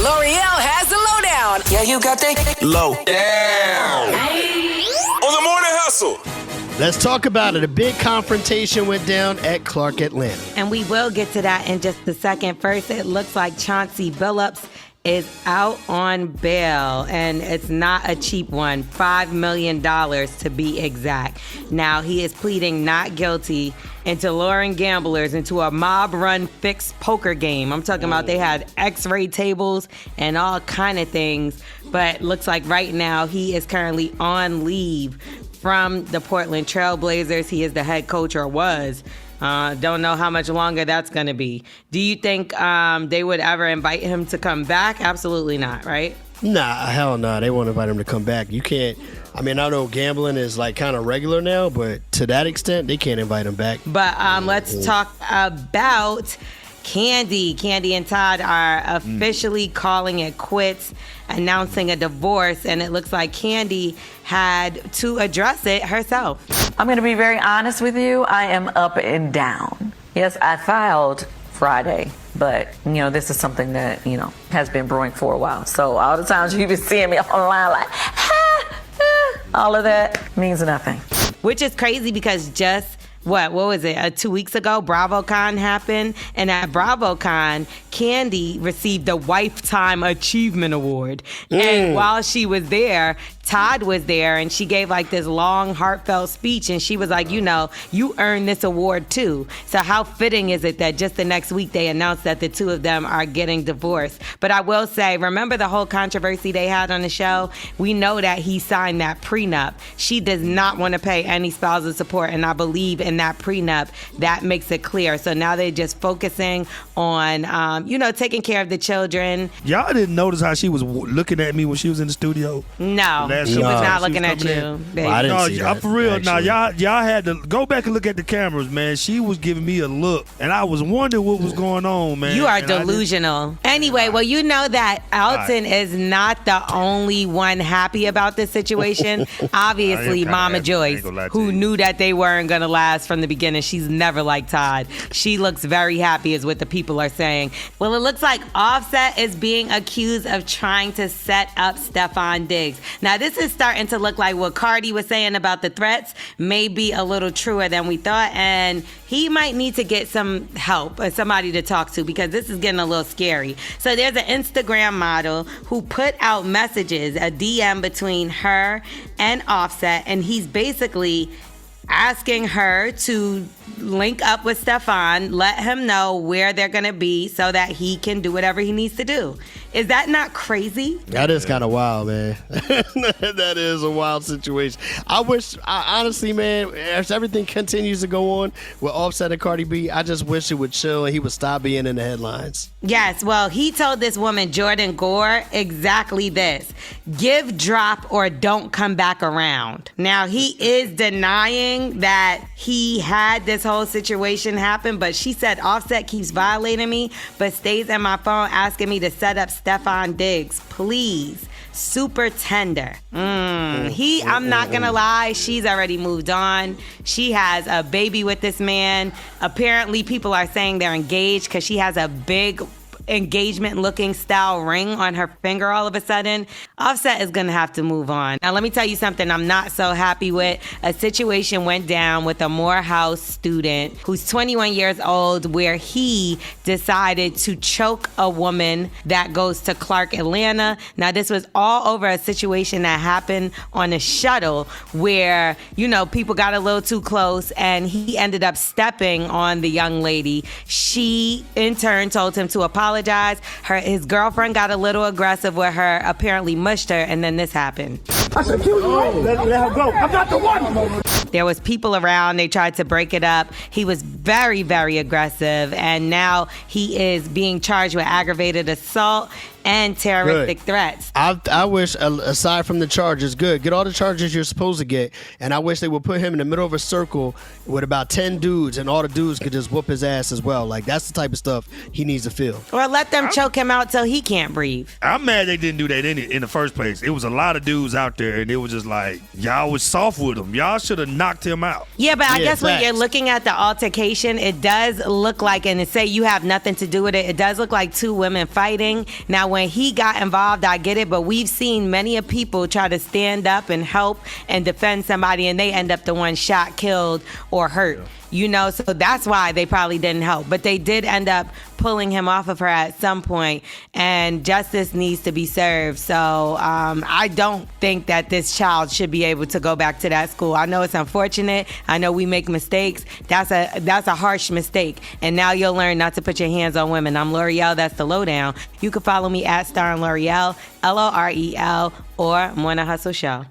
L'Oreal has the lowdown. Yeah, you got that low down. On the morning hustle. Let's talk about it. A big confrontation went down at Clark Atlanta. And we will get to that in just a second. First, it looks like Chauncey Billups is out on bail, and it's not a cheap one, $5 million to be exact. Now, he is pleading not guilty into luring gamblers into a mob-run fixed poker game. I'm talking about they had x-ray tables and all kind of things, but looks like right now he is currently on leave from the Portland Trail Blazers. He is the head coach, or was. Don't know how much longer that's going to be. Do you think they would ever invite him to come back? Absolutely not, right? Nah, hell no. They won't invite him to come back. You can't. I mean, I know gambling is like kind of regular now, but to that extent, they can't invite him back. But let's talk about Kandi. Kandi and Todd are officially calling it quits, announcing a divorce, and it looks like Kandi had to address it herself. I'm going to be very honest with you. I am up and down. Yes, I filed Friday, but, this is something that, has been brewing for a while. So all the times you've been seeing me online like, all of that means nothing. Which is crazy because just what was it? 2 weeks ago, BravoCon happened, and at BravoCon, Kandi received the Lifetime Achievement Award. And while she was there, Todd was there, and she gave like this long, heartfelt speech, and she was like, you earned this award too. So how fitting is it that just the next week they announced that the two of them are getting divorced? But I will say, remember the whole controversy they had on the show? We know that he signed that prenup. She does not want to pay any spousal support, and I believe in that prenup, that makes it clear. So now they're just focusing on, taking care of the children. Y'all didn't notice how she was looking at me when she was in the studio? No, she was not looking at you. Well, I didn't see that, for real. actually. Now, y'all had to go back and look at the cameras, man. She was giving me a look, and I was wondering what was going on, man. You are delusional. Anyway, well, you know that Alton is not the only one happy about this situation. Obviously, Mama Joyce, who knew that they weren't going to last from the beginning, she's never liked Todd. She looks very happy is what the people are saying. Well, it looks like Offset is being accused of trying to set up Stefan Diggs. Now, this is starting to look like what Cardi was saying about the threats may be a little truer than we thought, and he might need to get some help or somebody to talk to because this is getting a little scary. So there's an Instagram model who put out messages, a DM between her and Offset, and he's basically asking her to link up with Stefan, let him know where they're going to be so that he can do whatever he needs to do. Is that not crazy? That is kind of wild, man. That is a wild situation. Honestly, man, as everything continues to go on with Offset and Cardi B, I just wish it would chill and he would stop being in the headlines. Yes, well, he told this woman, Jordan Gore, exactly this. Give, drop, or don't come back around. Now, he is denying that he had this whole situation happen, but she said Offset keeps violating me, but stays at my phone asking me to set up Stefan Diggs, please. Super tender. I'm not gonna lie, she's already moved on. She has a baby with this man. Apparently people are saying they're engaged because she has a big engagement looking style ring on her finger all of a sudden. Offset is gonna have to move on. Now let me tell you something I'm not so happy with. A situation went down with a Morehouse student who's 21 years old where he decided to choke a woman that goes to Clark Atlanta. Now this was all over a situation that happened on a shuttle where, people got a little too close and he ended up stepping on the young lady. She in turn told him to apologize. His girlfriend got a little aggressive with her, apparently mushed her, and then this happened. I said, kill you. Let her go. I'm not the one. There was people around. They tried to break it up. He was very, very aggressive, and now he is being charged with aggravated assault and terroristic threats. I wish, aside from the charges, get all the charges you're supposed to get, and I wish they would put him in the middle of a circle with about 10 dudes, and all the dudes could just whoop his ass as well. Like, that's the type of stuff he needs to feel. Or let them choke him out till he can't breathe. I'm mad they didn't do that in the first place. It was a lot of dudes out there, and it was just like, y'all was soft with him. Y'all should have knocked him out. Yeah, but I guess facts. when you're looking at the altercation situation, it does look like, and to say you have nothing to do with it, it does look like two women fighting. Now, when he got involved, I get it, but we've seen many of people try to stand up and help and defend somebody, and they end up the one shot, killed, or hurt. Yeah. You know, so that's why they probably didn't help. But they did end up pulling him off of her at some point, and justice needs to be served. So I don't think that this child should be able to go back to that school. I know it's unfortunate. I know we make mistakes. That's a harsh mistake. And now you'll learn not to put your hands on women. I'm L'Oreal. That's the lowdown. You can follow me at Star and L'Oreal, L'Orel, or Morning Hustle Show.